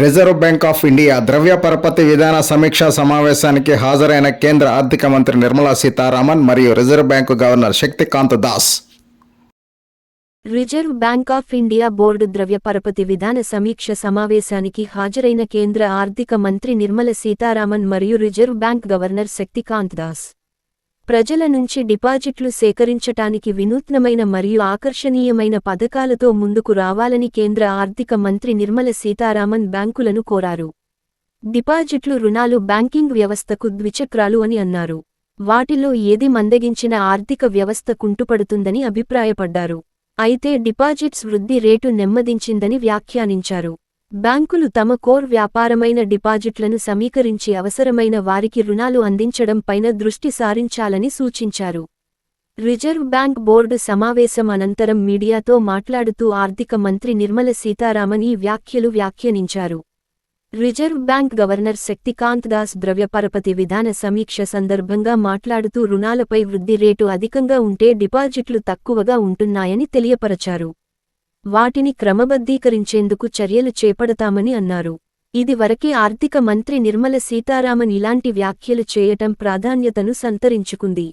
Reserve bank of India ద్రవ్య పరపతి విధాన సమీక్షా సమావేశానికి హాజరైన కేంద్ర ఆర్థిక మంత్రి నిర్మలా సీతారామన్ మరియు reserve bank governor Shaktikant Das. Reserve bank of India board ద్రవ్య పరపతి విధాన సమీక్ష సమావేశానికి హాజరైన కేంద్ర ఆర్థిక మంత్రి నిర్మల సీతారామన్ మరియు reserve bank governor Shaktikant Das. ప్రజల నుంచి డిపాజిట్లు సేకరించటానికి వినూత్నమైన మరియు ఆకర్షణీయమైన పథకాలతో ముందుకు రావాలని కేంద్ర ఆర్థిక మంత్రి నిర్మల సీతారామన్ బ్యాంకులను కోరారు. డిపాజిట్లు రుణాలు బ్యాంకింగ్ వ్యవస్థకు ద్విచక్రాలు అని అన్నారు. వాటిలో ఏది మందగించిన ఆర్థిక వ్యవస్థ కుంటుపడుతుందని అభిప్రాయపడ్డారు. అయితే డిపాజిట్స్ వృద్ధి రేటు నెమ్మదించిందని వ్యాఖ్యానించారు. బ్యాంకులు తమ కోర్ వ్యాపారమైన డిపాజిట్లను సమీకరించి అవసరమైన వారికి రుణాలు అందించడం పైన దృష్టి సారించాలని సూచించారు. రిజర్వ్ బ్యాంక్ బోర్డు సమావేశం అనంతరం మీడియాతో మాట్లాడుతూ ఆర్థిక మంత్రి నిర్మల సీతారామన్ ఈ వ్యాఖ్యలు వ్యాఖ్యానించారు. Reserve bank governor Shaktikant Das ద్రవ్య పరపతి విధాన సమీక్ష సందర్భంగా మాట్లాడుతూ రుణాలపై వృద్ధి రేటు అధికంగా ఉంటే డిపాజిట్లు తక్కువగా ఉంటున్నాయని తెలియపరచారు. వాటిని క్రమబద్ధీకరించేందుకు చర్యలు చేపడతామని అన్నారు. ఇది వరకే ఆర్థిక మంత్రి నిర్మల సీతారామన్ ఇలాంటి వ్యాఖ్యలు చేయటం ప్రాధాన్యతను సంతరించుకుంది.